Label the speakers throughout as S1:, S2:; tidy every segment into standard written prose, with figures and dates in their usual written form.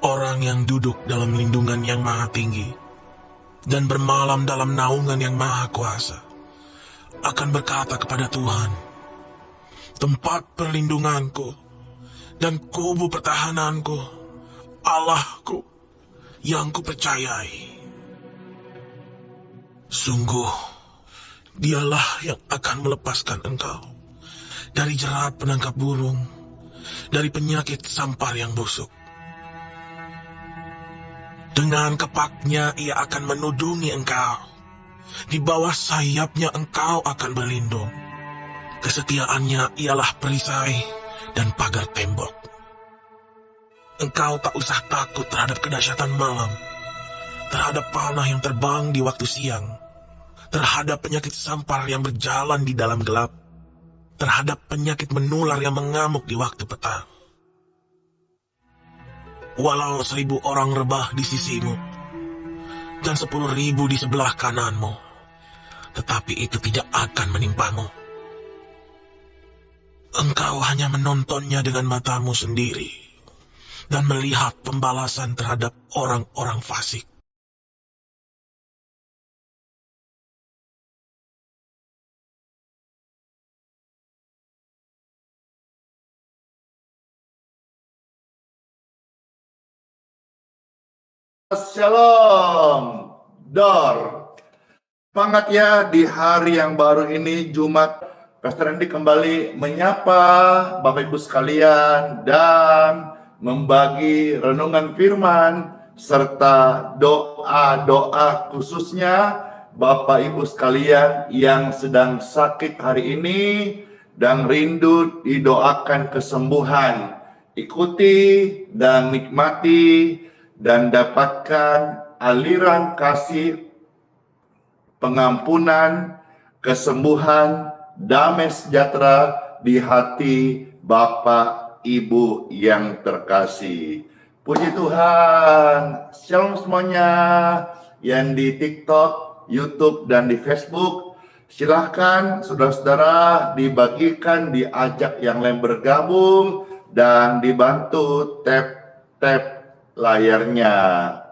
S1: Orang yang duduk dalam lindungan yang maha tinggi dan bermalam dalam naungan yang maha kuasa akan berkata kepada Tuhan, tempat perlindunganku dan kubu pertahananku, Allahku yang kupercayai. Sungguh, dialah yang akan melepaskan engkau dari jerat penangkap burung, dari penyakit sampar yang busuk. Dengan kepaknya ia akan menudungi engkau. Di bawah sayapnya engkau akan berlindung. Kesetiaannya ialah perisai dan pagar tembok. Engkau tak usah takut terhadap kedahsyatan malam, terhadap panah yang terbang di waktu siang, terhadap penyakit sampar yang berjalan di dalam gelap, terhadap penyakit menular yang mengamuk di waktu petang. Walau 1000 orang rebah di sisimu, dan 10.000 di sebelah kananmu, tetapi itu tidak akan menimpamu. Engkau hanya menontonnya dengan matamu sendiri, dan melihat pembalasan terhadap orang-orang fasik.
S2: Shalom, Dor. Semangat ya di hari yang baru ini, Jumat. Pastor Randy kembali menyapa Bapak Ibu sekalian dan membagi renungan firman serta doa-doa khususnya Bapak Ibu sekalian yang sedang sakit hari ini dan rindu didoakan kesembuhan. Ikuti dan nikmati dan dapatkan aliran kasih, pengampunan, kesembuhan, damai sejahtera di hati Bapak Ibu yang terkasih. Puji Tuhan. Shalom semuanya yang di TikTok, YouTube, dan di Facebook. Silahkan saudara-saudara dibagikan, diajak yang lain bergabung, dan dibantu tap layarnya.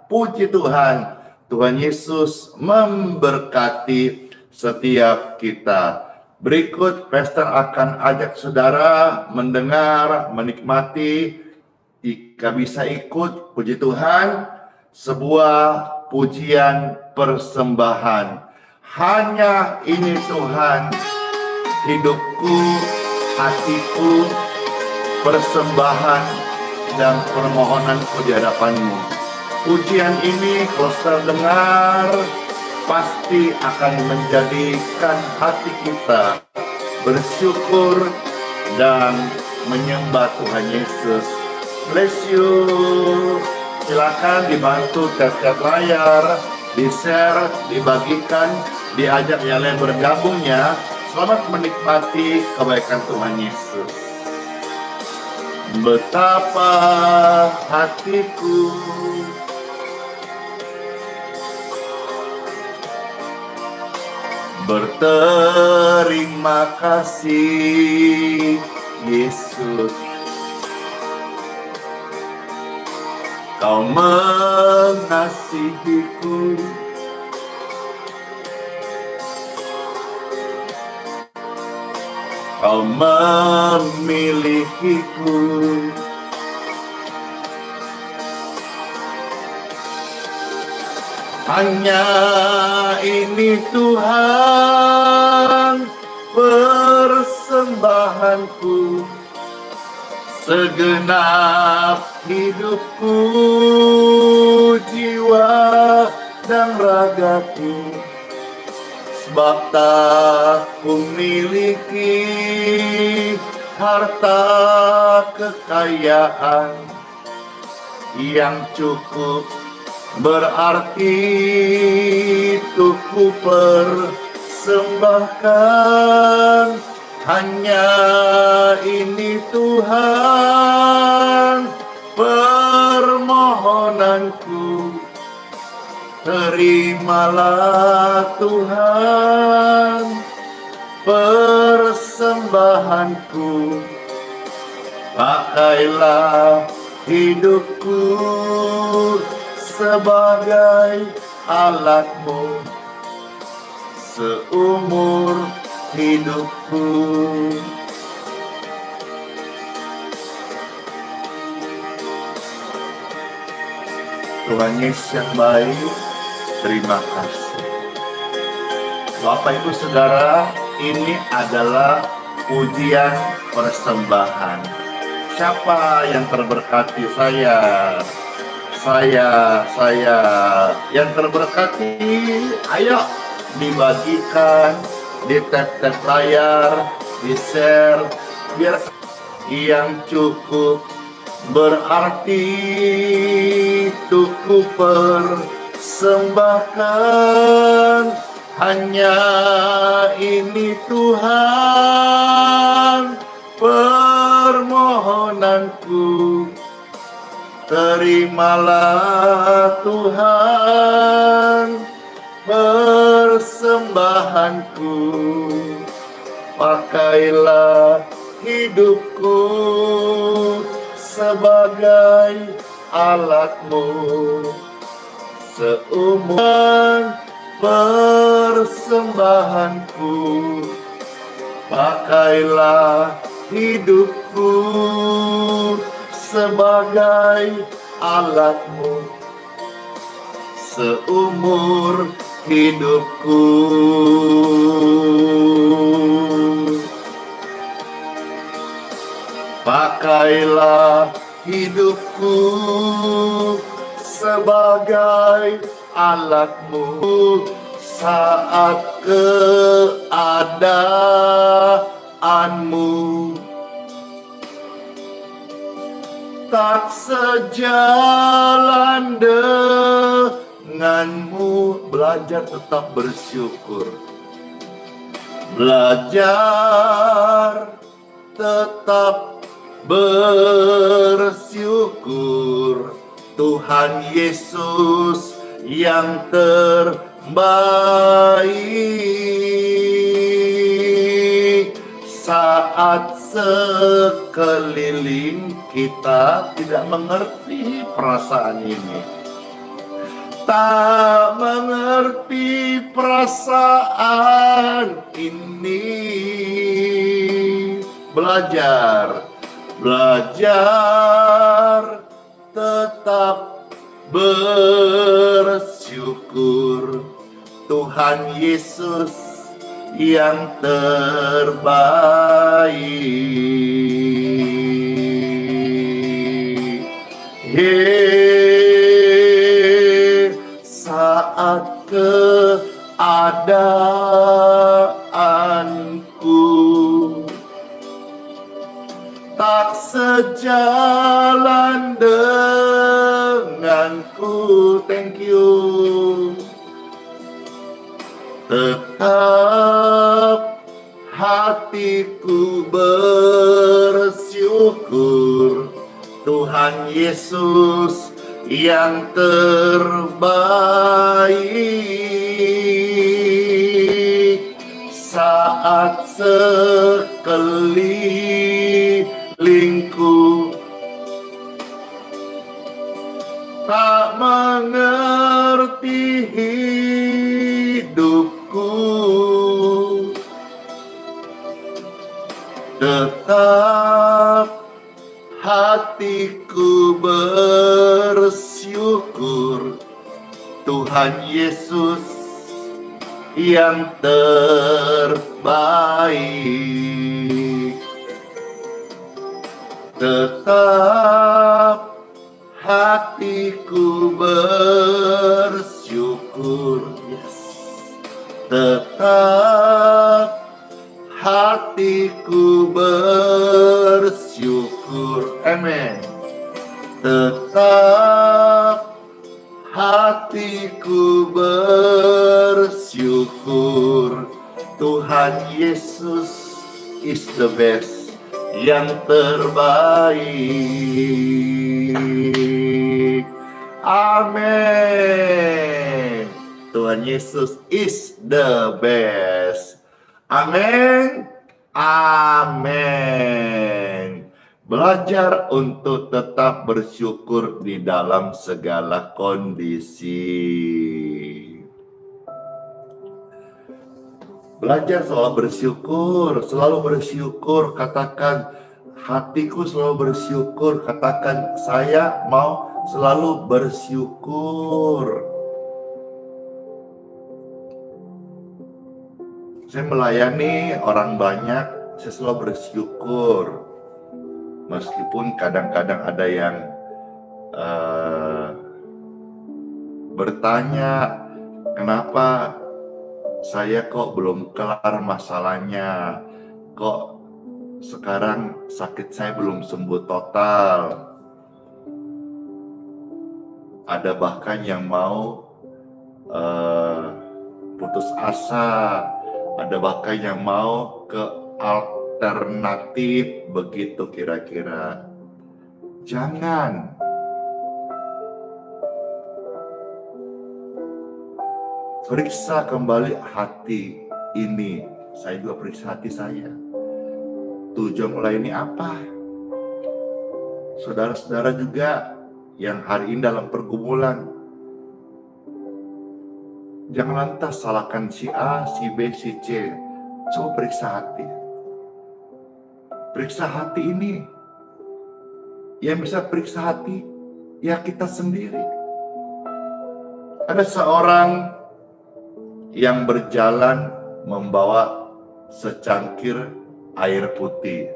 S2: Puji Tuhan. Tuhan Yesus memberkati setiap kita. Berikut pastor akan ajak saudara mendengar, menikmati, jika bisa ikut, puji Tuhan, sebuah pujian persembahan. Hanya ini Tuhan, hidupku, hatiku, persembahan dan permohonanku di hadapan-Mu. Pujian ini kalau saudara dengar, pasti akan menjadikan hati kita bersyukur dan menyembah Tuhan Yesus. Bless you. Silakan dibantu tap-tap layar, di-share, dibagikan, diajak yang lain bergabungnya. Selamat menikmati kebaikan Tuhan Yesus. Betapa hatiku berterima kasih, Yesus. Kau mengasihiku, Kau memilikiku. Hanya ini Tuhan persembahanku, segenap hidupku, jiwa dan ragaku. Sebab tak ku miliki harta kekayaan yang cukup berarti untuk ku persembahkan, hanya ini Tuhan permohonanku. Terimalah Tuhan persembahanku, pakailah hidupku sebagai alatmu seumur hidupku. Tuhan Yesus yang baik, terima kasih. Bapak Ibu Saudara, ini adalah pujian persembahan. Siapa yang terberkati? Saya yang terberkati. Ayo dibagikan di tab-tab layar, di share, biar yang cukup berarti tuku persembahkan, hanya ini Tuhan permohonanku. Terimalah Tuhan persembahanku, pakailah hidupku sebagai alatmu seumur persembahanku, pakailah hidupku sebagai alatmu seumur hidupku. Pakailah hidupku sebagai alatmu saat keadaanmu tak sejalan denganmu. Belajar tetap bersyukur, belajar tetap bersyukur. Tuhan Yesus yang terbaik. Saat sekeliling kita tidak mengerti perasaan ini, tak mengerti perasaan ini, belajar tetap bersyukur. Tuhan Yesus yang terbaik. Saat keadaanku tak sejalan denganku, thank you, tetap hatiku bersyukur. Tuhan Yesus yang terbaik. Saat sekelilingku tak mengerti hidupku, tetap hatiku bersyukur. Tuhan Yesus yang terbaik. Tetap hatiku bersyukur. Yes. Tetap hatiku bersyukur. Amin. Tetap hatiku bersyukur. Tuhan Tuhan Yesus is the best, yang terbaik. Amin. Tuhan Yesus is the best. Amin. Amin. Belajar untuk tetap bersyukur di dalam segala kondisi. Belajar selalu bersyukur, katakan hatiku selalu bersyukur, katakan saya mau selalu bersyukur. Saya melayani orang banyak, saya selalu bersyukur. Meskipun kadang-kadang ada yang bertanya, kenapa saya kok belum kelar masalahnya, kok sekarang sakit saya belum sembuh total. Ada bahkan yang mau putus asa, ada bahkan yang mau ke alternatif, begitu kira-kira. Jangan. Periksa kembali hati ini. Saya juga periksa hati saya. Tujuan melayani apa? Saudara-saudara juga yang hari ini dalam pergumulan, jangan lantas salahkan si A, si B, si C. Coba periksa hati. Periksa hati ini. Yang bisa periksa hati, ya kita sendiri. Ada seorang yang berjalan membawa secangkir air putih.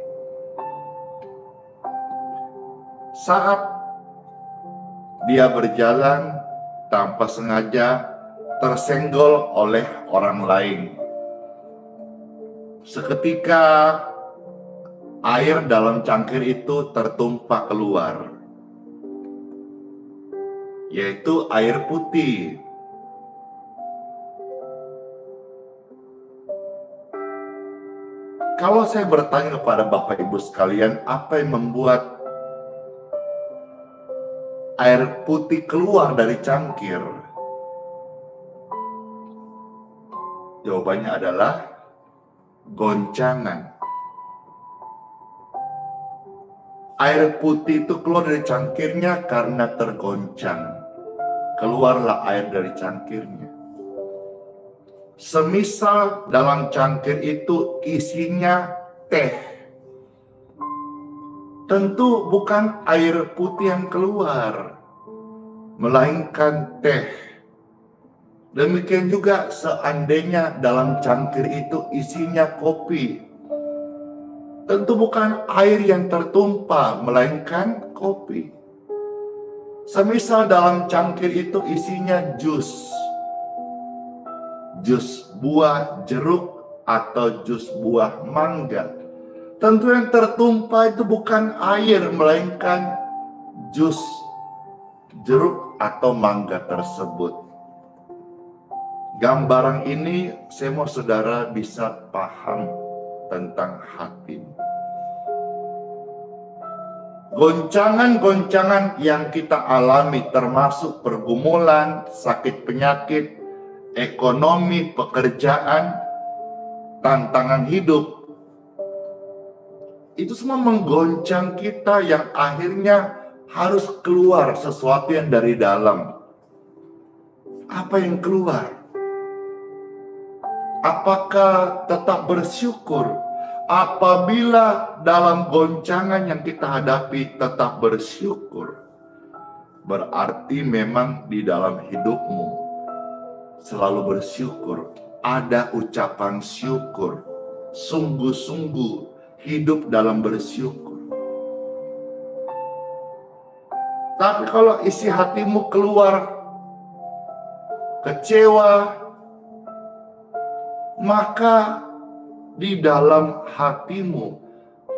S2: Saat dia berjalan tanpa sengaja tersenggol oleh orang lain. Seketika air dalam cangkir itu tertumpah keluar, yaitu air putih. Kalau saya bertanya kepada Bapak Ibu sekalian, apa yang membuat air putih keluar dari cangkir? Jawabannya adalah goncangan. Air putih itu keluar dari cangkirnya karena tergoncang. Keluarlah air dari cangkirnya. Semisal dalam cangkir itu isinya teh. Tentu bukan air putih yang keluar, melainkan teh. Demikian juga seandainya dalam cangkir itu isinya kopi. Tentu bukan air yang tertumpah, melainkan kopi. Semisal dalam cangkir itu isinya jus buah jeruk atau jus buah mangga. Tentu yang tertumpah itu bukan air, melainkan jus jeruk atau mangga tersebut. Gambaran ini saya mau saudara bisa paham tentang hati. Goncangan-goncangan yang kita alami termasuk pergumulan, sakit penyakit, ekonomi, pekerjaan, tantangan hidup, itu semua menggoncang kita yang akhirnya harus keluar sesuatu yang dari dalam. Apa yang keluar? Apakah tetap bersyukur? Apabila dalam goncangan yang kita hadapi tetap bersyukur, berarti memang di dalam hidupmu selalu bersyukur, ada ucapan syukur, sungguh-sungguh hidup dalam bersyukur. Tapi kalau isi hatimu keluar kecewa, maka di dalam hatimu,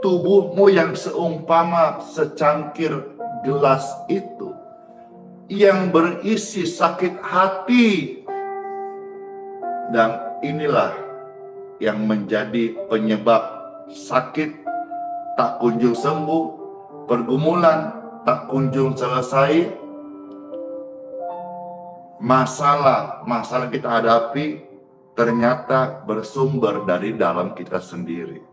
S2: tubuhmu yang seumpama secangkir gelas itu, yang berisi sakit hati. Dan inilah yang menjadi penyebab sakit tak kunjung sembuh, pergumulan tak kunjung selesai, masalah kita hadapi ternyata bersumber dari dalam kita sendiri.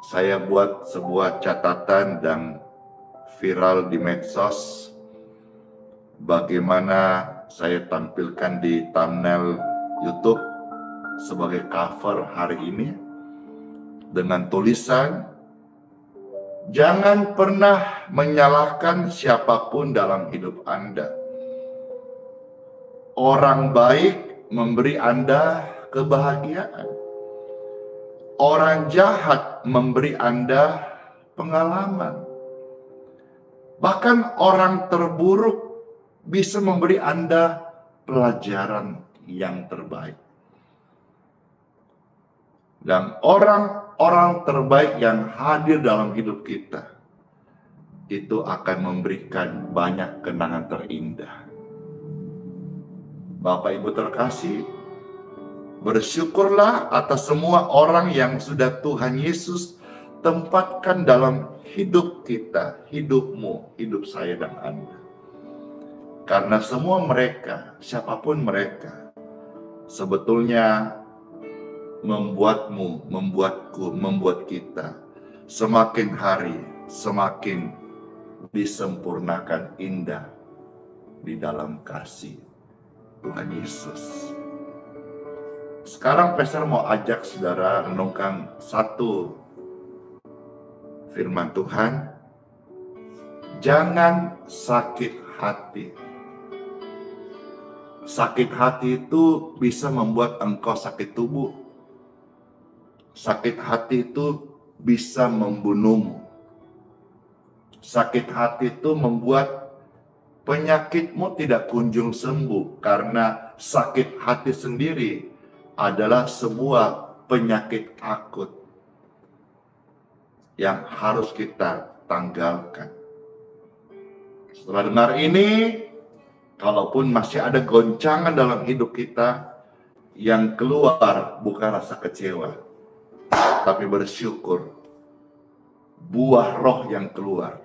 S2: Saya buat sebuah catatan dan viral di medsos, bagaimana saya tampilkan di thumbnail YouTube sebagai cover hari ini dengan tulisan, jangan pernah menyalahkan siapapun dalam hidup Anda. Orang baik memberi Anda kebahagiaan. Orang jahat memberi Anda pengalaman. Bahkan orang terburuk bisa memberi Anda pelajaran yang terbaik. Dan orang-orang terbaik yang hadir dalam hidup kita itu akan memberikan banyak kenangan terindah. Bapak Ibu terkasih, bersyukurlah atas semua orang yang sudah Tuhan Yesus tempatkan dalam hidup kita, hidupmu, hidup saya dan Anda. Karena semua mereka, siapapun mereka, sebetulnya membuatmu, membuatku, membuat kita semakin hari semakin disempurnakan indah di dalam kasih Tuhan Yesus. Sekarang Pastor mau ajak saudara renungkan satu firman Tuhan. Jangan sakit hati. Sakit hati itu bisa membuat engkau sakit tubuh. Sakit hati itu bisa membunuhmu. Sakit hati itu membuat penyakitmu tidak kunjung sembuh, karena sakit hati sendiri adalah sebuah penyakit akut yang harus kita tanggalkan. Setelah dengar ini, kalaupun masih ada goncangan dalam hidup kita, yang keluar bukan rasa kecewa, tapi bersyukur. Buah roh yang keluar,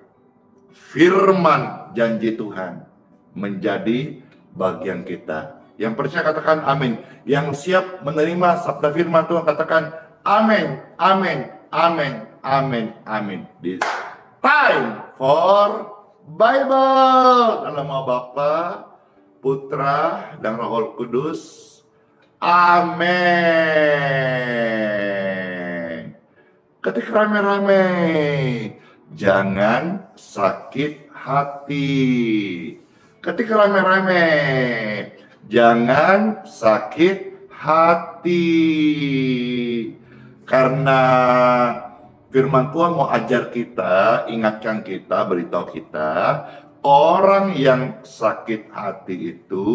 S2: firman janji Tuhan menjadi bagian kita. Yang percaya katakan amin. Yang siap menerima sabda firman Tuhan katakan amin, amin, amin, amin, amin. This time for Bible. Dalam nama Bapa, Putra, dan Roh Kudus. Amin. Ketik rame-rame, jangan sakit hati. Ketik rame-rame, jangan sakit hati. Karena firman Tuhan mau ajar kita, ingatkan kita, beritahu kita, orang yang sakit hati itu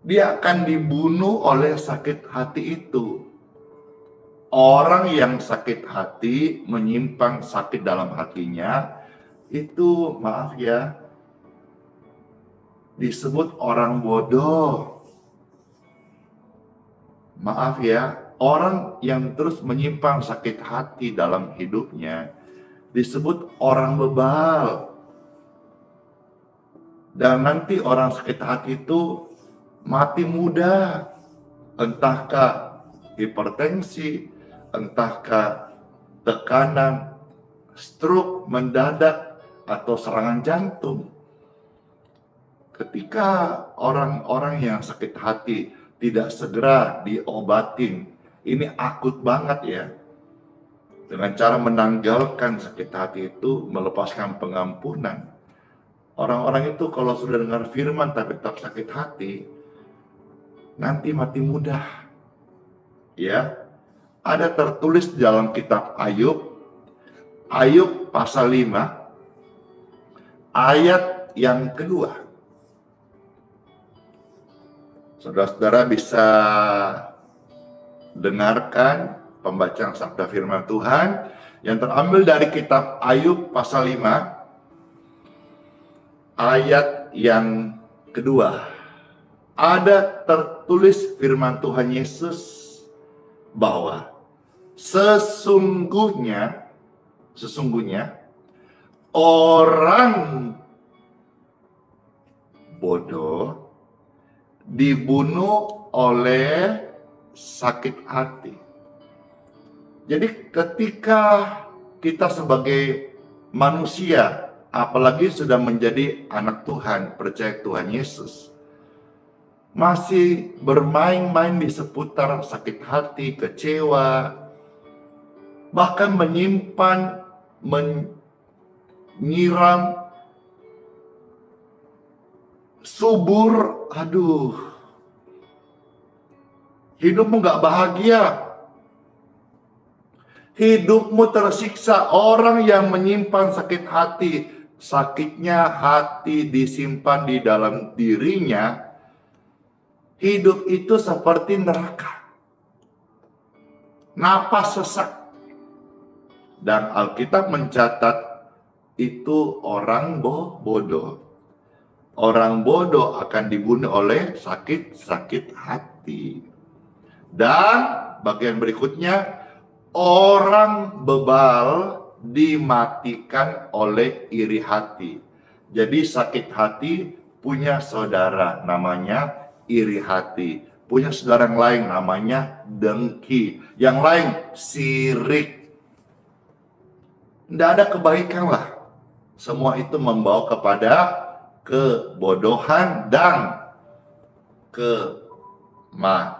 S2: dia akan dibunuh oleh sakit hati itu. Orang yang sakit hati, menyimpan sakit dalam hatinya, itu maaf ya, disebut orang bodoh. Maaf ya, orang yang terus menyimpan sakit hati dalam hidupnya disebut orang bebal. Dan nanti orang sakit hati itu mati muda, entahkah hipertensi, entahkah tekanan, stroke mendadak, atau serangan jantung. Ketika orang-orang yang sakit hati tidak segera diobatin, ini akut banget ya. Dengan cara menanggalkan sakit hati itu, melepaskan pengampunan. Orang-orang itu kalau sudah dengar firman tapi tetap sakit hati, nanti mati muda. Ya, ada tertulis di dalam kitab Ayub, Ayub pasal 5, ayat yang kedua. Saudara-saudara bisa dengarkan pembacaan sabda firman Tuhan yang terambil dari kitab Ayub pasal 5, ayat yang kedua. ada tertulis firman Tuhan Yesus bahwa sesungguhnya orang bodoh dibunuh oleh sakit hati. Jadi ketika kita sebagai manusia, apalagi sudah menjadi anak Tuhan, percaya Tuhan Yesus, masih bermain-main di seputar sakit hati, kecewa, bahkan menyimpan, menyiram, subur, hidupmu gak bahagia, hidupmu tersiksa. Orang yang menyimpan sakit hati, sakitnya hati disimpan di dalam dirinya, hidup itu seperti neraka, napas sesak. Dan Alkitab mencatat itu orang bodoh. Orang bodoh akan dibunuh oleh sakit hati. Dan bagian berikutnya, orang bebal dimatikan oleh iri hati. Jadi sakit hati punya saudara namanya iri hati. Punya saudara yang lain namanya dengki. Yang lain sirik. Tidak ada kebaikan lah. Semua itu membawa kepada kebodohan dan kematian.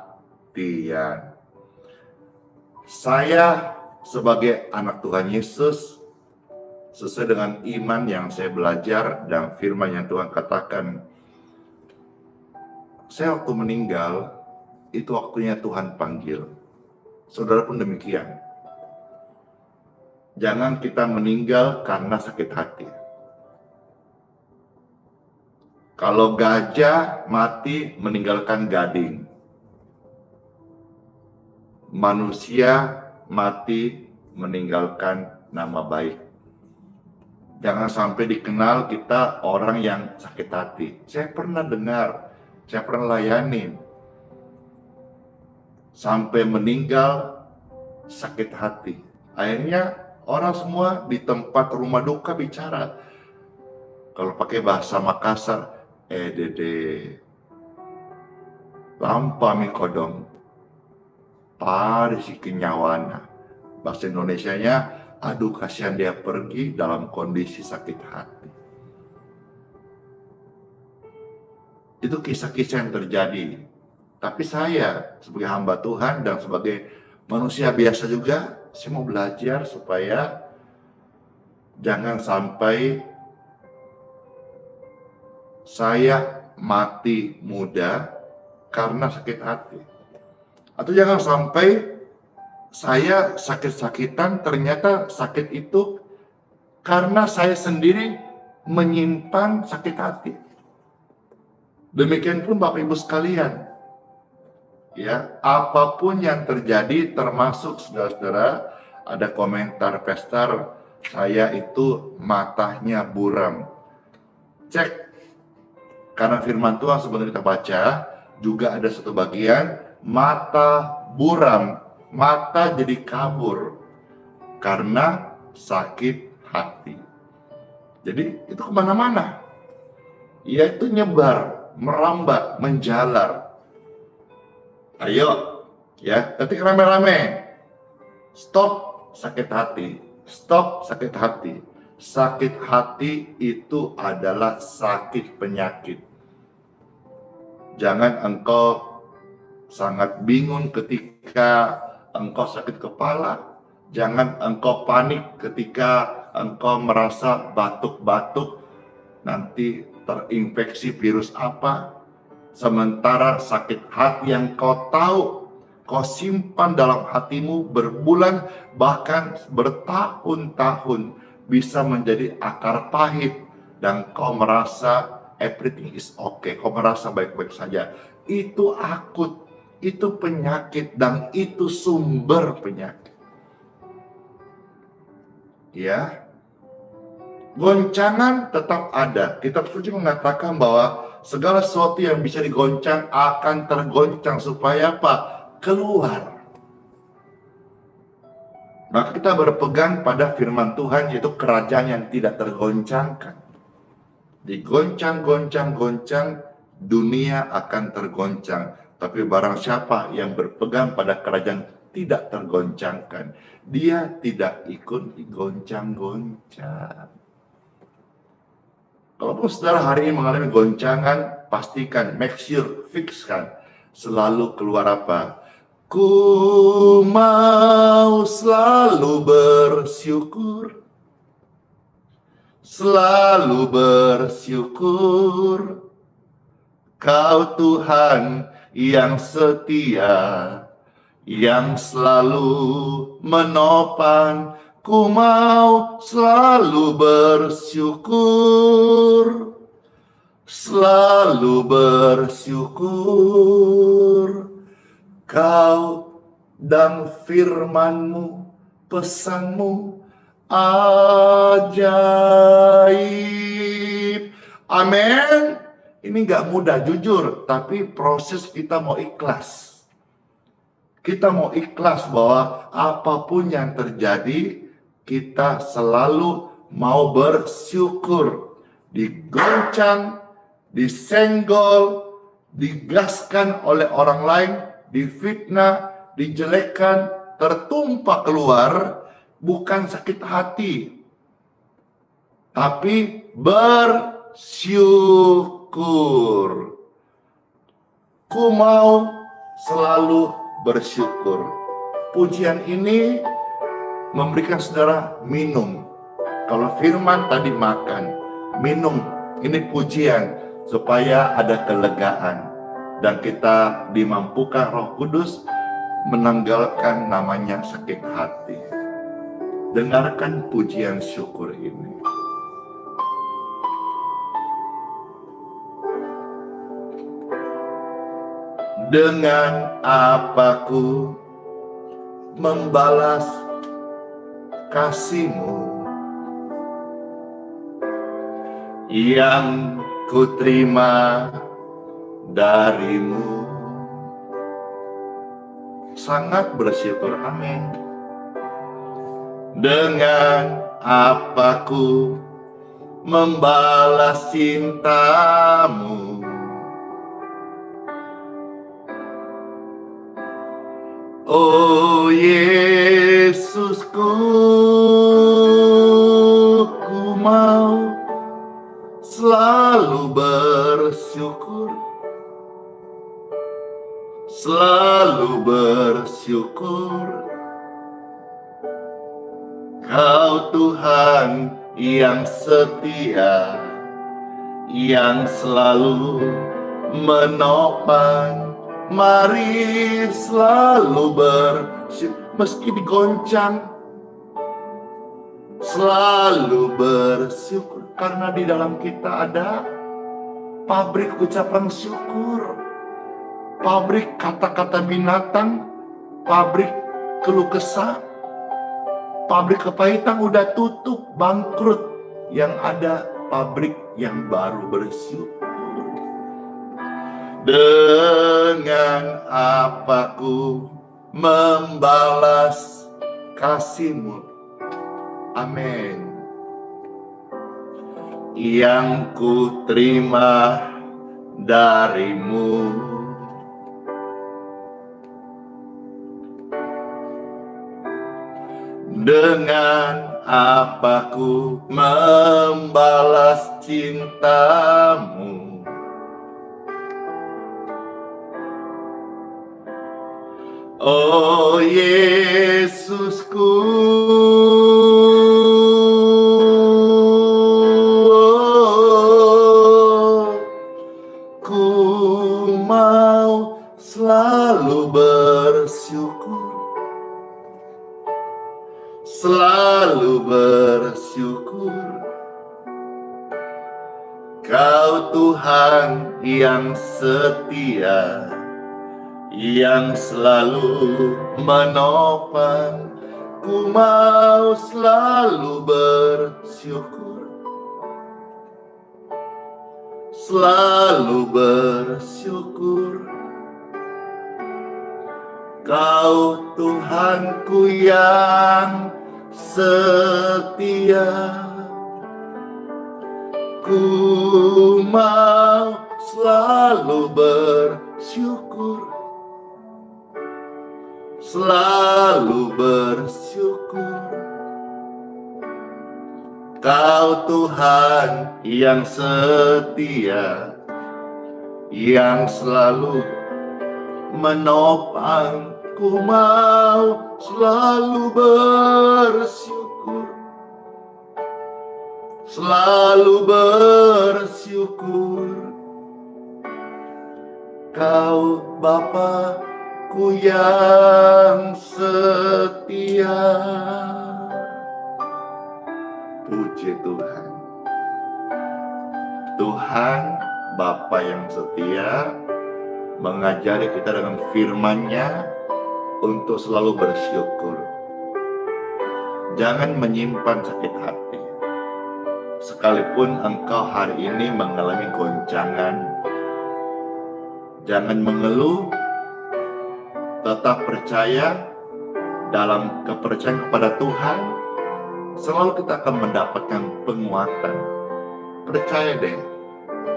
S2: Saya sebagai anak Tuhan Yesus, sesuai dengan iman yang saya belajar dan firman yang Tuhan katakan, saya waktu meninggal, itu waktunya Tuhan panggil. Saudara pun demikian. Jangan kita meninggal karena sakit hati. Kalau gajah mati meninggalkan gading, manusia mati meninggalkan nama baik. Jangan sampai dikenal kita orang yang sakit hati. Saya pernah dengar, saya pernah layanin, sampai meninggal sakit hati. Akhirnya orang semua di tempat rumah duka bicara. Kalau pakai bahasa Makassar, dede lampa mi kodong parisi kenyawana. Bahasa Indonesianya, aduh kasihan dia pergi dalam kondisi sakit hati. Itu kisah-kisah yang terjadi. Tapi saya sebagai hamba Tuhan dan sebagai manusia biasa juga, saya mau belajar supaya jangan sampai saya mati muda karena sakit hati. Atau jangan sampai saya sakit-sakitan, ternyata sakit itu karena saya sendiri menyimpan sakit hati. Demikian pun Bapak Ibu sekalian. Ya, apapun yang terjadi, termasuk saudara-saudara, ada komentar pastor, saya itu matanya buram. Cek. Karena firman Tuhan sebelum kita baca, juga ada satu bagian, mata buram, mata jadi kabur, karena sakit hati. Jadi itu kemana-mana. Yaitu nyebar, merambat, menjalar. Ayo, ya, ketik rame-rame. Stop sakit hati. Stop sakit hati. Sakit hati itu adalah sakit penyakit. Jangan engkau sangat bingung ketika engkau sakit kepala. Jangan engkau panik ketika engkau merasa batuk-batuk, nanti terinfeksi virus apa. Sementara sakit hati yang kau tahu, kau simpan dalam hatimu berbulan, bahkan bertahun-tahun, bisa menjadi akar pahit, dan kau merasa everything is okay, kau merasa baik-baik saja. Itu akut, itu penyakit, dan itu sumber penyakit. Ya, goncangan tetap ada. Kitab suci mengatakan bahwa segala sesuatu yang bisa digoncang akan tergoncang supaya apa? Keluar. Maka kita berpegang pada firman Tuhan, yaitu kerajaan yang tidak tergoncangkan. Digoncang-goncang-goncang, dunia akan tergoncang. Tapi barang siapa yang berpegang pada kerajaan tidak tergoncangkan, dia tidak ikut digoncang-goncang. Kalaupun saudara hari ini mengalami goncangan, pastikan, make sure, fixkan, selalu keluar apa? Ku mau selalu bersyukur, selalu bersyukur. Kau Tuhan yang setia, yang selalu menopang. Ku mau selalu bersyukur, selalu bersyukur. Kau dan firman-Mu, pesan-Mu ajaib. Amin. Ini gak mudah, jujur, tapi proses kita mau ikhlas. Kita mau ikhlas bahwa apapun yang terjadi, kita selalu mau bersyukur. Digoncang, disenggol, digaskan oleh orang lain, difitnah, dijelekkan, tertumpah keluar, bukan sakit hati, tapi bersyukur. Ku mau selalu bersyukur. Pujian ini memberikan saudara minum. Kalau firman tadi makan, minum. Ini pujian supaya ada kelegaan. Dan kita dimampukan Roh Kudus menanggalkan namanya sakit hati. Dengarkan pujian syukur ini. Dengan apa ku membalas kasih-Mu yang ku terima dari-Mu. Sangat bersyukur, amin. Dengan apa ku membalas cinta-Mu, oh Yesusku, ku mau selalu bersyukur, selalu bersyukur. Kau Tuhan yang setia, yang selalu menopang. Mari selalu bersyukur, meski digoncang, selalu bersyukur. Karena di dalam kita ada pabrik ucapan syukur, pabrik kata-kata binatang, pabrik keluh kesah, pabrik kepahitan udah tutup, bangkrut. Yang ada pabrik yang baru bersyukur. Dengan apa ku membalas kasih-Mu, amin, yang ku terima dari-Mu. Dengan apa ku membalas cinta-Mu, oh Yesusku, ku mau selalu bersyukur, selalu bersyukur. Kau Tuhan yang setia, yang selalu menopang. Ku mau selalu bersyukur, selalu bersyukur. Kau Tuhanku yang setia, ku mau selalu bersyukur, selalu bersyukur. Kau Tuhan yang setia, yang selalu menopang, ku mau selalu bersyukur, selalu bersyukur. Kau Bapa-Ku yang setia. Puji Tuhan. Tuhan Bapa yang setia mengajari kita dengan firman-Nya untuk selalu bersyukur. Jangan menyimpan sakit hati. Sekalipun engkau hari ini mengalami goncangan, jangan mengeluh, tetap percaya dalam kepercayaan kepada Tuhan. Selalu kita akan mendapatkan penguatan. Percaya deh,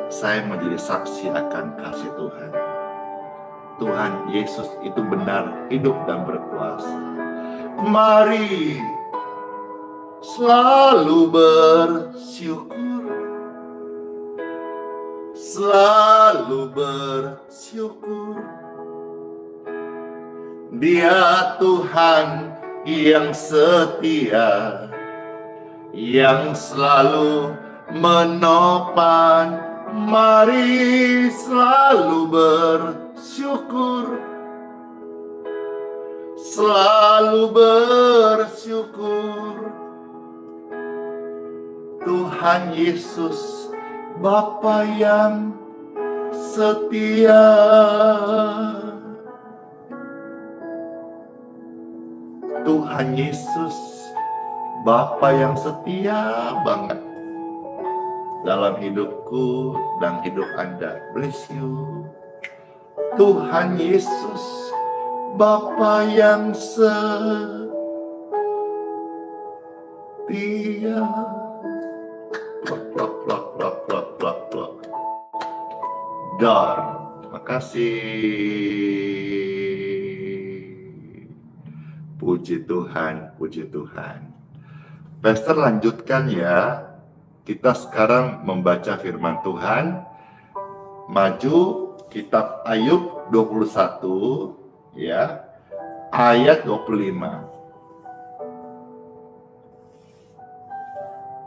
S2: saya menjadi saksi akan kasih Tuhan. Tuhan Yesus itu benar, hidup dan berkuasa. Mari selalu bersyukur, selalu bersyukur. Dia Tuhan yang setia, yang selalu menopang. Mari selalu bersyukur, selalu bersyukur. Tuhan Yesus, Bapa yang setia. Tuhan Yesus, Bapa yang setia banget dalam hidupku dan hidup Anda. Bless you. Tuhan Yesus, Bapa yang setia. Plak, plak, plak, plak, plak, plak, plak. Dar. Makasih. Puji Tuhan, puji Tuhan. Pastor lanjutkan ya. Kita sekarang membaca firman Tuhan. Maju kitab Ayub 21 ya. Ayat 25.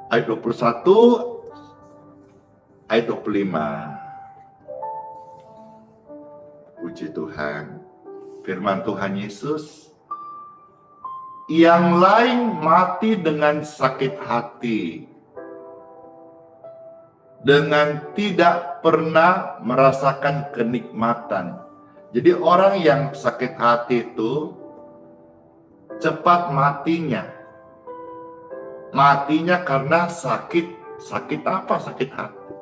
S2: Ayat 21 ayat 25. Puji Tuhan. Firman Tuhan Yesus, yang lain mati dengan sakit hati, dengan tidak pernah merasakan kenikmatan. Jadi orang yang sakit hati itu cepat matinya. Matinya karena sakit. Sakit apa? Sakit hati.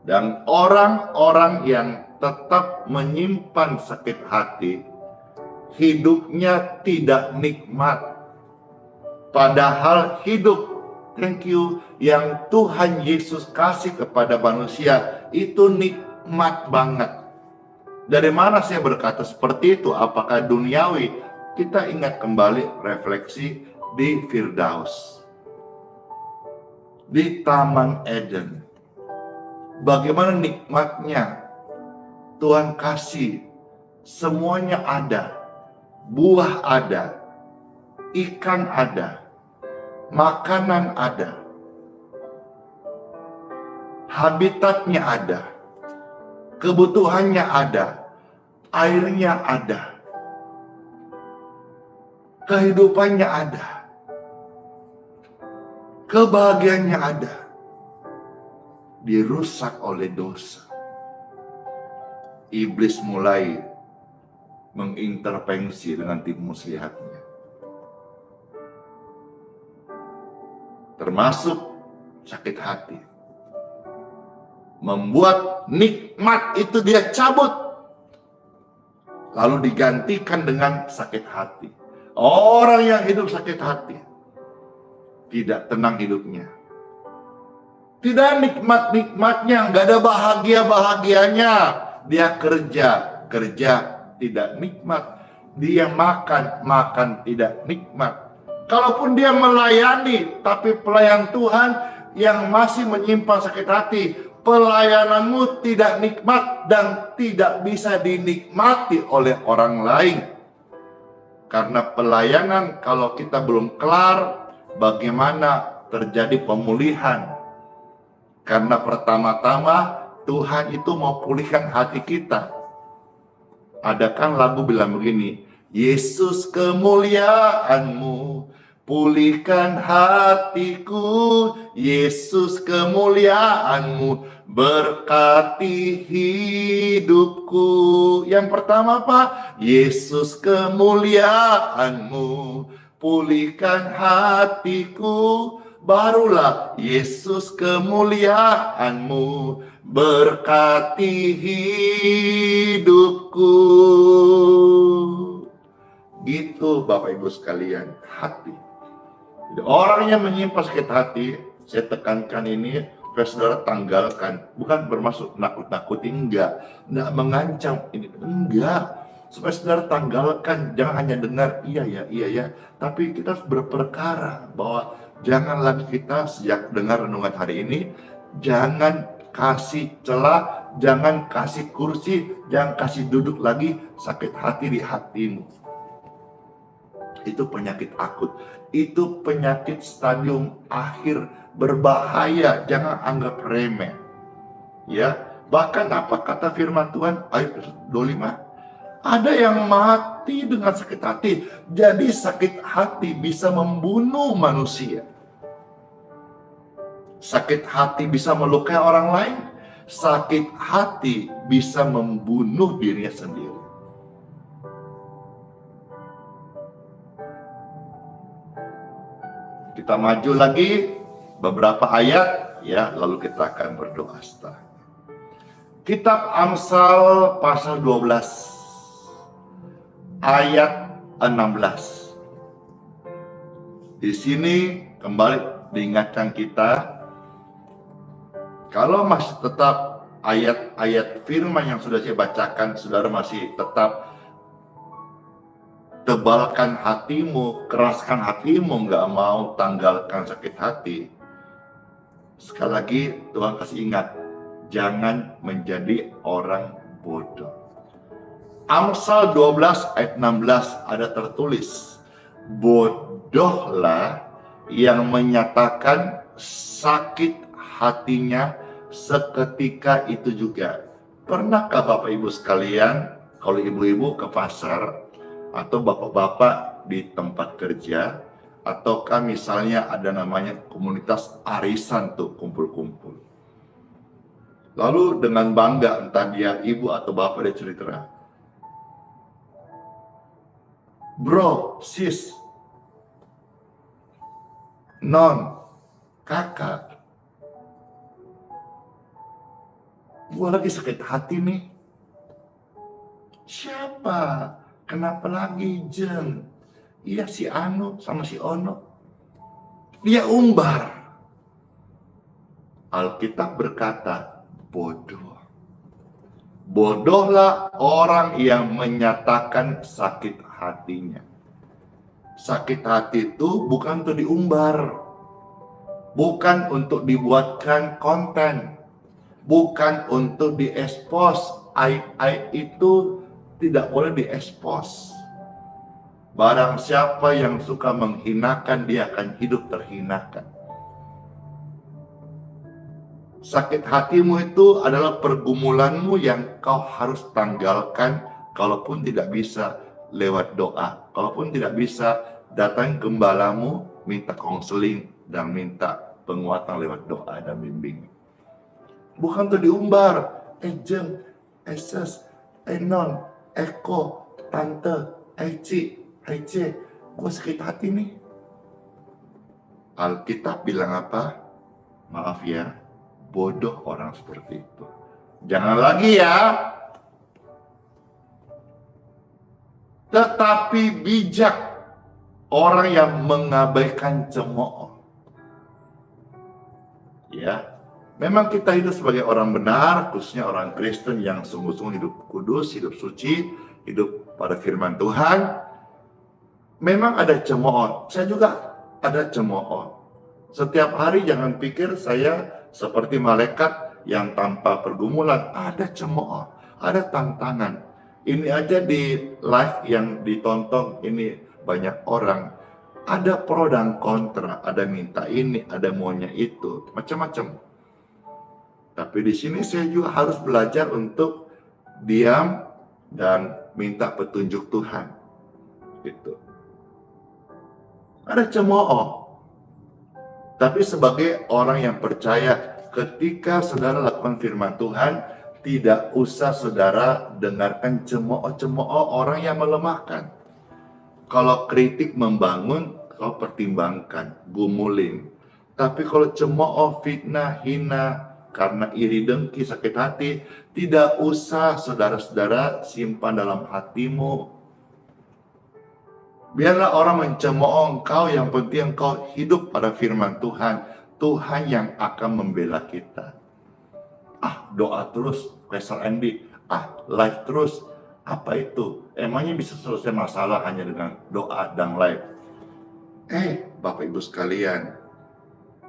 S2: Dan orang-orang yang tetap menyimpan sakit hati, hidupnya tidak nikmat. Padahal hidup, thank you, yang Tuhan Yesus kasih kepada manusia itu nikmat banget. Dari mana saya berkata seperti itu? Apakah duniawi? Kita ingat kembali refleksi di Firdaus, di Taman Eden. Bagaimana nikmatnya Tuhan kasih, semuanya ada. Buah ada, ikan ada, makanan ada, habitatnya ada, kebutuhannya ada, airnya ada, kehidupannya ada, kebahagiaannya ada. Dirusak oleh dosa. Iblis mulai mengintervensi dengan tim muslihatnya. Termasuk sakit hati. membuat nikmat itu dia cabut, lalu digantikan dengan sakit hati. Orang yang hidup sakit hati tidak tenang hidupnya, tidak nikmat-nikmatnya, nggak ada bahagia-bahagianya. Dia kerja tidak nikmat, dia makan tidak nikmat. Kalaupun dia melayani, tapi pelayan Tuhan yang masih menyimpan sakit hati, pelayananmu tidak nikmat dan tidak bisa dinikmati oleh orang lain. Karena pelayanan kalau kita belum kelar, bagaimana terjadi pemulihan? Karena pertama-tama Tuhan itu mau pulihkan hati kita. Ada kan lagu bilang begini, Yesus kemuliaanmu pulihkan hatiku, Yesus kemuliaanmu berkati hidupku. Yang pertama apa? Yesus kemuliaanmu pulihkan hatiku. Barulah Yesus kemuliaanmu berkati hidupku. Gitu Bapak Ibu sekalian, hati. Jadi orang yang menyimpan sakit hati, saya tekankan ini supaya saudara tanggalkan. Bukan bermaksud nakut-nakuti, enggak mengancam, ini enggak. Supaya saudara tanggalkan, jangan hanya dengar iya ya, tapi kita harus berperkara bahwa jangan lagi kita sejak dengar renungan hari ini, jangan kasih celah, jangan kasih kursi, jangan kasih duduk lagi sakit hati di hatimu. Itu penyakit akut, itu penyakit stadium akhir, berbahaya, jangan anggap remeh. Ya, bahkan apa kata firman Tuhan ayat 25? Ada yang mati dengan sakit hati. Jadi sakit hati bisa membunuh manusia. Sakit hati bisa melukai orang lain. Sakit hati bisa membunuh dirinya sendiri. Kita maju lagi beberapa ayat, ya, lalu kita akan berdoa setelah. Kitab Amsal pasal 12 ayat 16. Di sini kembali diingatkan kita, kalau masih tetap ayat-ayat firman yang sudah saya bacakan, saudara masih tetap tebalkan hatimu, keraskan hatimu, nggak mau tanggalkan sakit hati. Sekali lagi Tuhan kasih ingat, jangan menjadi orang bodoh. Amsal 12 ayat 16 ada tertulis, bodohlah yang menyatakan sakit hatinya seketika itu juga. Pernahkah Bapak Ibu sekalian, kalau ibu-ibu ke pasar, atau bapak-bapak di tempat kerja, ataukah misalnya ada namanya komunitas arisan tuh, kumpul-kumpul. Lalu dengan bangga, entah dia ibu atau bapak, dia cerita, bro, sis, non, kakak, gue lagi sakit hati nih. Siapa? Kenapa lagi, Jeng? Iya, si Anu sama si Ono. Dia umbar. Alkitab berkata, bodoh. Bodohlah orang yang menyatakan sakit hatinya. Sakit hati itu bukan untuk diumbar, bukan untuk dibuatkan konten, bukan untuk diekspos. Aib-aib itu tidak boleh diekspos. Barang siapa yang suka menghinakan, dia akan hidup terhinakan. Sakit hatimu itu adalah pergumulanmu yang kau harus tanggalkan. Kalaupun tidak bisa lewat doa, kalaupun tidak bisa datang gembalamu, minta konseling dan minta penguatan lewat doa dan bimbing. Bukan untuk diumbar. Jeng, Ses, Non, Eko, Tante, Ci, C, gue sakit hati nih. Alkitab bilang apa? Maaf ya, Bodoh orang seperti itu. Jangan lagi ya. Tetapi bijak orang yang mengabaikan cemooh. Ya, memang kita hidup sebagai orang benar, khususnya orang Kristen yang sungguh-sungguh hidup kudus, hidup suci, hidup pada firman Tuhan. Memang ada cemooh. Saya juga ada cemooh. Setiap hari jangan pikir saya seperti malaikat yang tanpa pergumulan. Ada cemooh, ada tantangan. Ini aja di live yang ditonton ini banyak orang. Ada pro dan kontra, ada minta ini, ada maunya itu, macam-macam. Tapi di sini saya juga harus belajar untuk diam dan minta petunjuk Tuhan. Gitu. Ada cemooh. Tapi sebagai orang yang percaya, ketika saudara lakukan firman Tuhan, tidak usah saudara dengarkan cemooh-cemooh orang yang melemahkan. Kalau kritik membangun, kau pertimbangkan, gumulin. Tapi kalau cemooh, fitnah, hina, karena iri dengki, sakit hati, tidak usah saudara-saudara simpan dalam hatimu. Biarlah orang mencemooh engkau, yang penting engkau hidup pada firman Tuhan. Tuhan yang akan membela kita. Doa terus, Pastor Andy. Live terus. Apa itu? Emangnya bisa selesai masalah hanya dengan doa dan live? Bapak Ibu sekalian,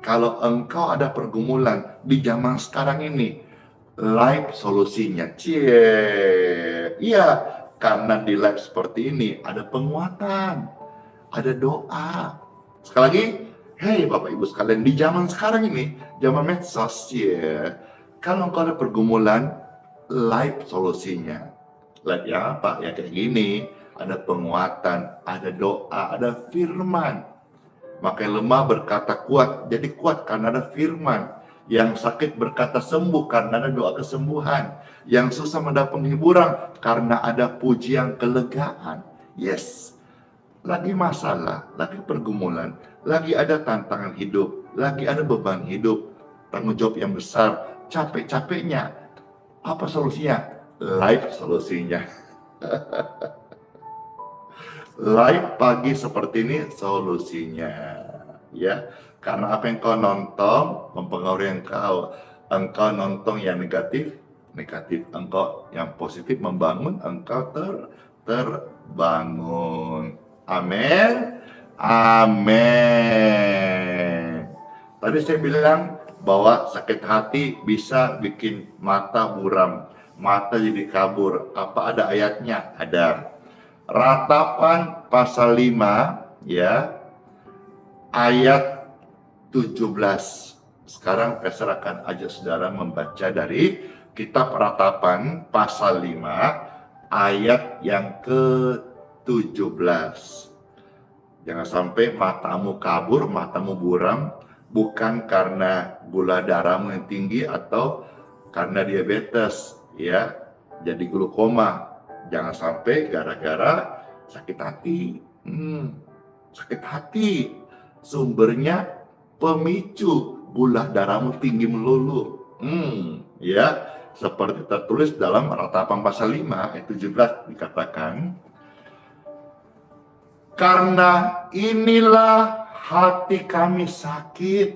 S2: kalau engkau ada pergumulan di zaman sekarang ini, live solusinya. Iya, karena di live seperti ini ada penguatan, ada doa. Sekali lagi, Bapak Ibu sekalian, di zaman sekarang ini, zaman medsos, kalau engkau ada pergumulan, live solusinya. Live ya apa? Ya kayak gini, ada penguatan, ada doa, ada firman. Maka yang lemah berkata kuat, jadi kuat karena ada firman. Yang sakit berkata sembuh karena ada doa kesembuhan. Yang susah mendapat penghiburan karena ada pujian kelegaan. Yes, lagi masalah, lagi pergumulan, lagi ada tantangan hidup, lagi ada beban hidup, tanggung jawab yang besar, capek-capeknya. Apa solusinya? Live solusinya. Live pagi seperti ini solusinya, ya. Karena apa yang kau nonton mempengaruhi engkau. Engkau nonton yang negatif, engkau yang positif membangun, engkau terbangun. Amin. Amin. Tadi saya bilang bahwa sakit hati bisa bikin mata buram, mata jadi kabur. Apa ada ayatnya? Ada. Ratapan pasal 5 ya, ayat 17. Sekarang Pastor akan ajak saudara membaca dari kitab Ratapan pasal 5 ayat yang ke-17. Jangan sampai matamu kabur, matamu buram, bukan karena gula darahmu yang tinggi atau karena diabetes, ya, jadi glukoma. Jangan sampai gara-gara sakit hati. Sakit hati sumbernya pemicu gula darahmu tinggi melulu. Ya, seperti tertulis dalam Ratapan pasal 5 ayat 17 dikatakan, karena inilah hati kami sakit.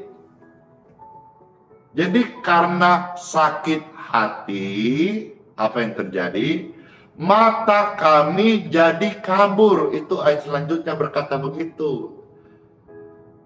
S2: Jadi karena sakit hati, apa yang terjadi? Mata kami jadi kabur. Itu ayat selanjutnya berkata begitu.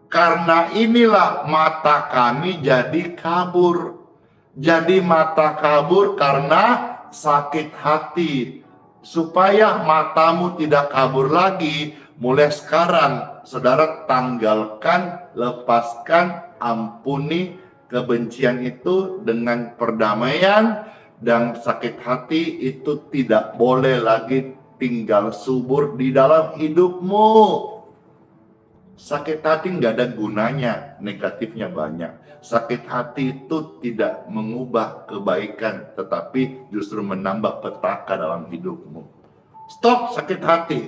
S2: Karena inilah mata kami jadi kabur. Jadi mata kabur karena sakit hati. Supaya matamu tidak kabur lagi, mulai sekarang saudara tanggalkan, lepaskan, ampuni kebencian itu dengan perdamaian. Dan sakit hati itu tidak boleh lagi tinggal subur di dalam hidupmu. Sakit hati nggak ada gunanya, negatifnya banyak. Sakit hati itu tidak mengubah kebaikan, tetapi justru menambah petaka dalam hidupmu. Stop sakit hati.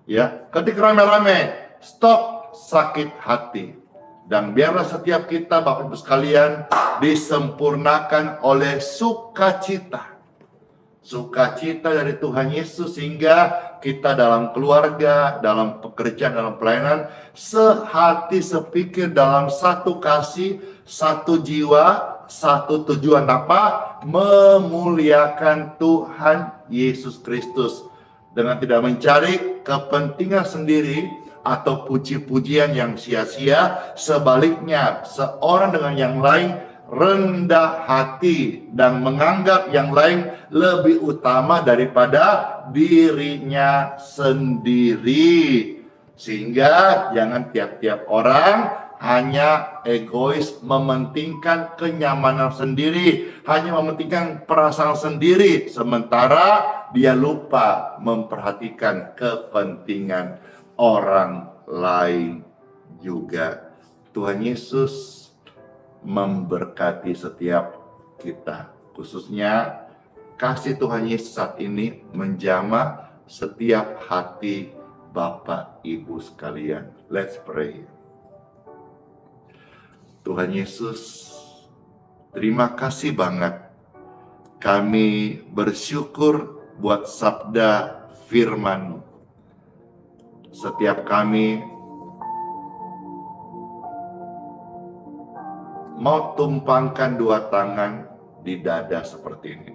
S2: Ya, ketika rame-rame, stop sakit hati. Dan biarlah setiap kita, Bapak Ibu sekalian, disempurnakan oleh sukacita. Sukacita dari Tuhan Yesus, sehingga kita dalam keluarga, dalam pekerjaan, dalam pelayanan, sehati sepikir dalam satu kasih, satu jiwa, satu tujuan apa? Memuliakan Tuhan Yesus Kristus. Dengan tidak mencari kepentingan sendiri atau puji-pujian yang sia-sia. Sebaliknya, seorang dengan yang lain rendah hati dan menganggap yang lain lebih utama daripada dirinya sendiri. Sehingga jangan tiap-tiap orang hanya egois, mementingkan kenyamanan sendiri, hanya mementingkan perasaan sendiri, sementara dia lupa memperhatikan kepentingan orang lain juga. Tuhan Yesus memberkati setiap kita, khususnya kasih Tuhan Yesus saat ini menjamah setiap hati Bapak Ibu sekalian. Let's pray. Tuhan Yesus, terima kasih banget. Kami bersyukur buat sabda firman-Mu. Setiap kami mau tumpangkan dua tangan di dada seperti ini.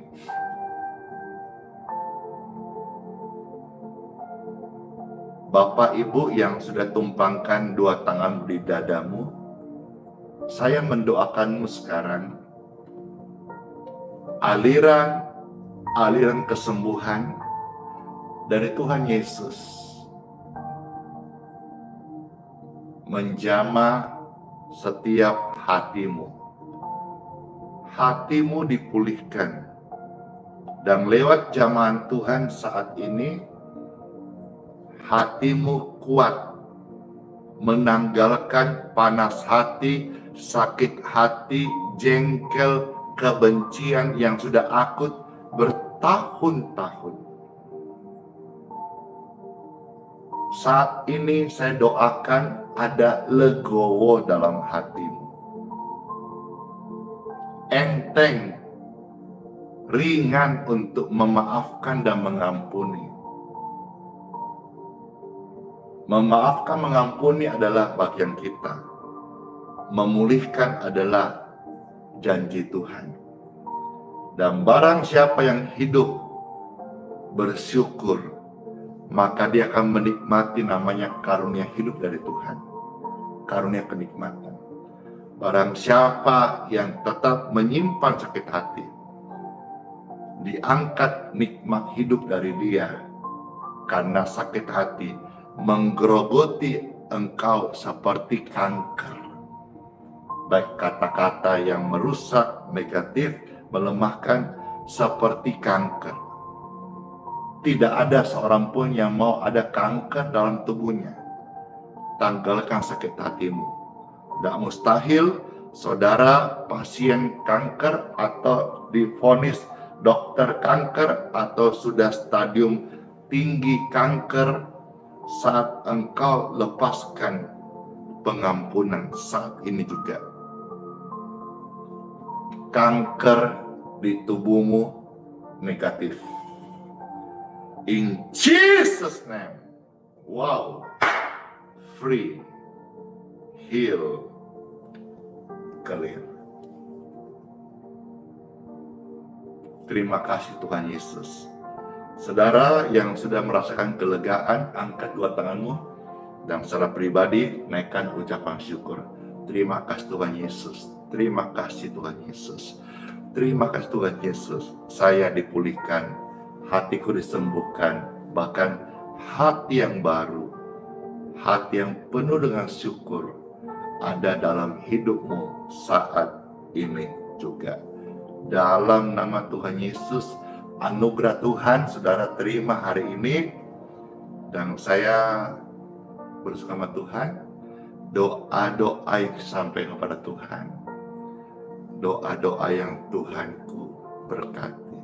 S2: Bapak Ibu yang sudah tumpangkan dua tangan di dadamu, saya mendoakanmu sekarang aliran kesembuhan dari Tuhan Yesus menjamah setiap hatimu. Hatimu dipulihkan, dan lewat jamahan Tuhan saat ini, hatimu kuat menanggalkan panas hati, sakit hati, jengkel, kebencian yang sudah akut bertahun-tahun. Saat ini saya doakan ada legowo dalam hatimu. Enteng, ringan untuk memaafkan dan mengampuni. Memaafkan, mengampuni adalah bagian kita. Memulihkan adalah janji Tuhan. Dan barang siapa yang hidup bersyukur, maka dia akan menikmati namanya karunia hidup dari Tuhan. Karunia kenikmatan. Barang siapa yang tetap menyimpan sakit hati, diangkat nikmat hidup dari dia. Karena sakit hati menggerogoti engkau seperti kanker. Baik kata-kata yang merusak, negatif, melemahkan seperti kanker. Tidak ada seorang pun yang mau ada kanker dalam tubuhnya. Tanggalkan sakit hatimu. Tidak mustahil saudara pasien kanker atau divonis dokter kanker atau sudah stadium tinggi kanker, saat engkau lepaskan pengampunan saat ini juga. Kanker di tubuhmu negatif. In Jesus' name. Wow. Free. Heal. Clear. Terima kasih Tuhan Yesus. Saudara yang sudah merasakan kelegaan, angkat dua tanganmu dan secara pribadi naikkan ucapan syukur. Terima kasih Tuhan Yesus. Terima kasih Tuhan Yesus. Terima kasih Tuhan Yesus. Saya dipulihkan, hatiku disembuhkan, bahkan hati yang baru, hati yang penuh dengan syukur ada dalam hidupmu saat ini juga. Dalam nama Tuhan Yesus, anugerah Tuhan saudara terima hari ini, dan saya bersuka sama Tuhan. Doa-doa yang sampai kepada Tuhan, doa-doa yang Tuhanku berkati.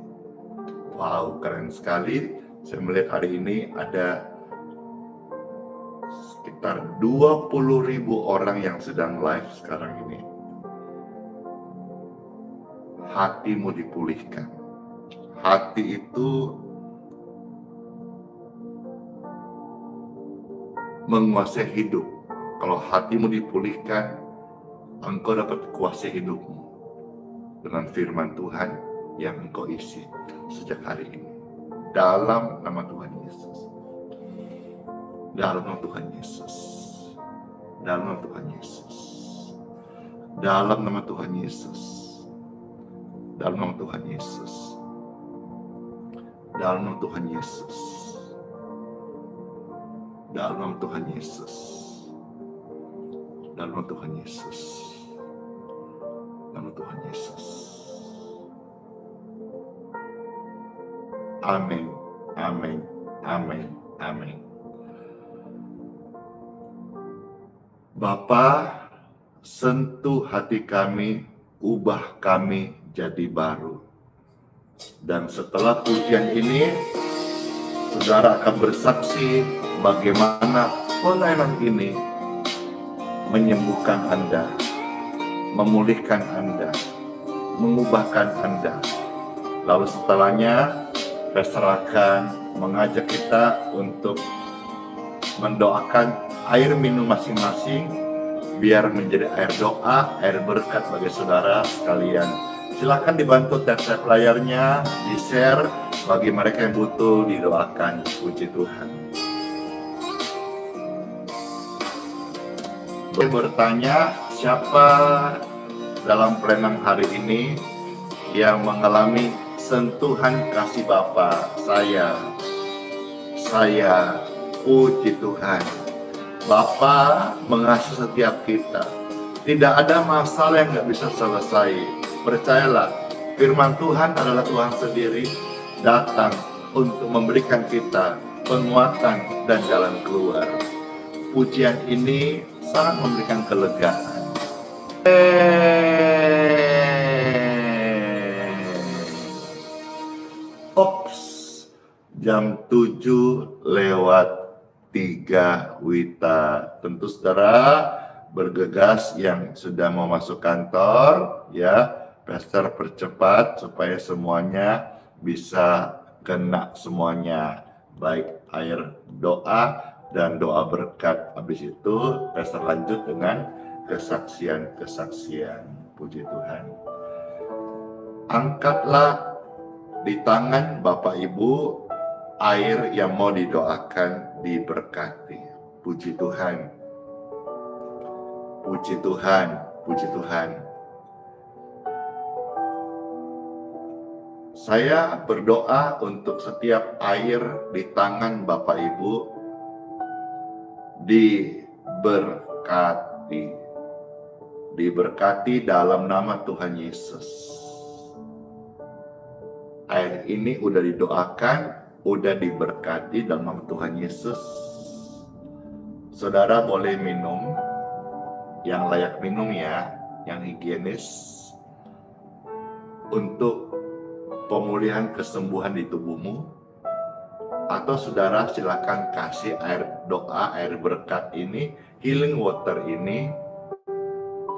S2: Wow, keren sekali. Saya melihat hari ini ada sekitar 20.000 orang yang sedang live sekarang ini. Hatimu dipulihkan. Hati itu menguasai hidup. Kalau hatimu dipulihkan, engkau dapat kuasai hidupmu dengan firman Tuhan yang engkau isi sejak hari ini. Dalam nama Tuhan Yesus. Dalam nama Tuhan Yesus. Dalam nama Tuhan Yesus. Dalam nama Tuhan Yesus. Dalam nama Tuhan Yesus. Dalam nama Tuhan Yesus. Dalam nama Tuhan Yesus. Dalam nama Tuhan Yesus. Dalam nama Tuhan Yesus. Amin. Amin. Amin. Amin. Bapa, sentuh hati kami, ubah kami jadi baru. Dan setelah pujian ini, saudara akan bersaksi bagaimana pelayanan ini menyembuhkan Anda, memulihkan Anda, mengubahkan Anda. Lalu setelahnya, Pastor akan mengajak kita untuk mendoakan air minum masing-masing biar menjadi air doa, air berkat bagi saudara sekalian. Silakan dibantu tap-tap layarnya, di-share bagi mereka yang butuh didoakan. Puji Tuhan. Boleh bertanya siapa dalam pelayanan hari ini yang mengalami sentuhan kasih Bapa? Saya, puji Tuhan. Bapa mengasihi setiap kita. Tidak ada masalah yang nggak bisa selesai. Percayalah, firman Tuhan adalah Tuhan sendiri datang untuk memberikan kita penguatan dan jalan keluar. Pujian ini sangat memberikan kelegaan. Ops, jam 7:03 Wita. Tentu saudara bergegas yang sudah mau masuk kantor, ya, Pastor percepat supaya semuanya bisa kena semuanya, baik air doa dan doa berkat. Habis itu Pastor lanjut dengan kesaksian-kesaksian. Puji Tuhan. Angkatlah di tangan Bapak Ibu air yang mau didoakan diberkati. Puji Tuhan. Puji Tuhan. Puji Tuhan. Saya berdoa untuk setiap air di tangan Bapak Ibu diberkati. Diberkati dalam nama Tuhan Yesus. Air ini udah didoakan, udah diberkati dalam nama Tuhan Yesus. Saudara boleh minum yang layak minum ya, yang higienis untuk pemulihan kesembuhan di tubuhmu. Atau saudara silakan kasih air doa, air berkat ini, healing water ini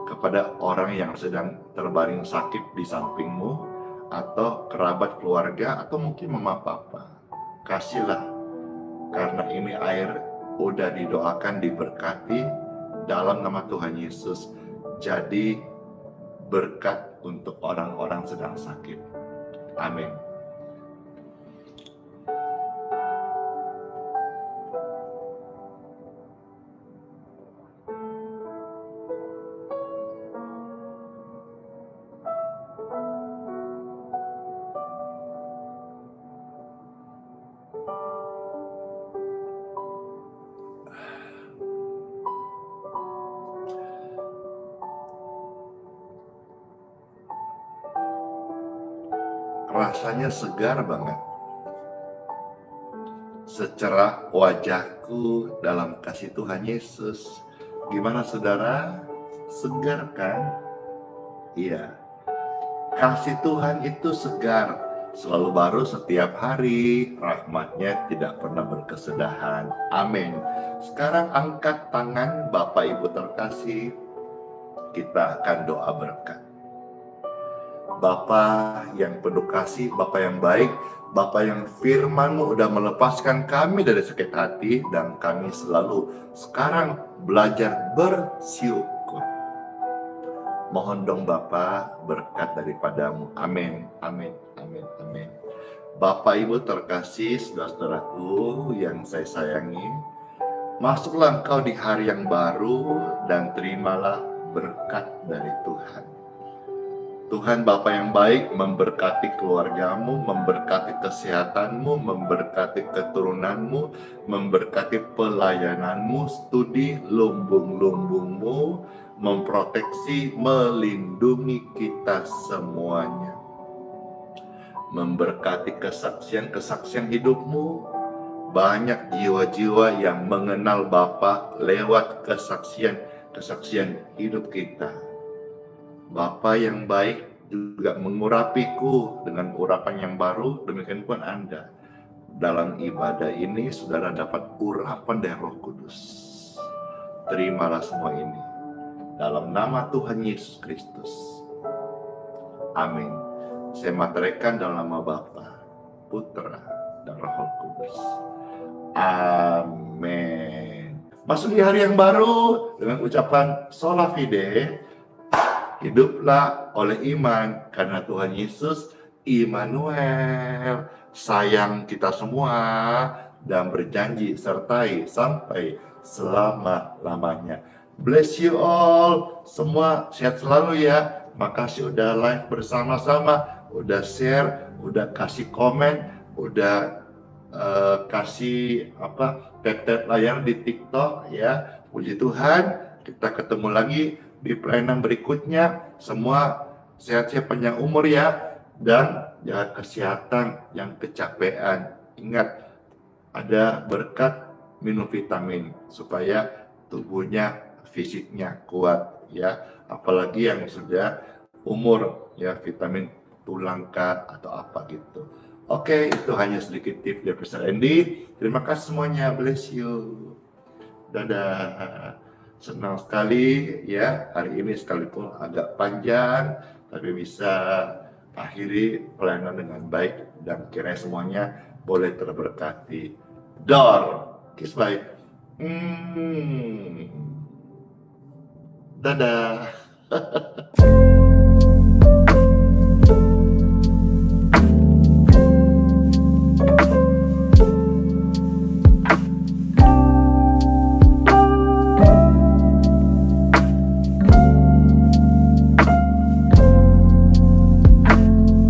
S2: kepada orang yang sedang terbaring sakit di sampingmu, atau kerabat keluarga, atau mungkin mama papa. Kasihlah, karena ini air udah didoakan, diberkati dalam nama Tuhan Yesus. Jadi berkat untuk orang-orang sedang sakit. Amin. Rasanya segar banget. Secerah wajahku dalam kasih Tuhan Yesus. Gimana saudara? Segar kan? Iya. Kasih Tuhan itu segar. selalu baru setiap hari, rahmat-Nya tidak pernah berkesudahan. Amin. Sekarang angkat tangan Bapak Ibu terkasih, kita akan doa berkat. Bapa yang penuh kasih, Bapa yang baik, Bapa yang firman-Mu udah melepaskan kami dari sakit hati, dan kami selalu sekarang belajar bersyukur. Mohon dong Bapa berkat daripada-Mu. Amin, amin, amin, amin. Bapak Ibu terkasih, saudara-saudaraku yang saya sayangi, masuklah engkau di hari yang baru dan terimalah berkat dari Tuhan. Tuhan Bapa yang baik memberkati keluargamu, memberkati kesehatanmu, memberkati keturunanmu, memberkati pelayananmu, studi lumbung-lumbungmu, memproteksi, melindungi kita semuanya. Memberkati kesaksian-kesaksian hidupmu, banyak jiwa-jiwa yang mengenal Bapa lewat kesaksian hidup kita. Bapa yang baik juga mengurapiku dengan urapan yang baru, demikian pun Anda. Dalam ibadah ini, saudara dapat urapan dari Roh Kudus. Terimalah semua ini. Dalam nama Tuhan Yesus Kristus. Amin. Saya materaikan dalam nama Bapa, Putra, dan Roh Kudus. Amin. Masuk di hari yang baru dengan ucapan Sola Fide. Hiduplah oleh iman karena Tuhan Yesus Immanuel sayang kita semua dan berjanji sertai sampai selama-lamanya. Bless you all. Semua sehat selalu ya. Makasih udah live bersama-sama, udah share, udah kasih komen, udah kasih tap-tap layar di TikTok ya. Puji Tuhan, kita ketemu lagi di pelayanan berikutnya. Semua sehat-sehat panjang umur ya, dan jaga kesehatan yang kecapean. Ingat, ada berkat minum vitamin supaya tubuhnya, fisiknya kuat ya. Apalagi yang sudah umur ya, vitamin tulang kah atau apa gitu. Oke, itu hanya sedikit tips dari Pastor Andy. Terima kasih semuanya, bless you. Dadah. Senang sekali ya, hari ini sekalipun agak panjang, tapi bisa akhiri pelayanan dengan baik dan kiranya semuanya boleh terberkati. Dor, kiss bye. Dadah.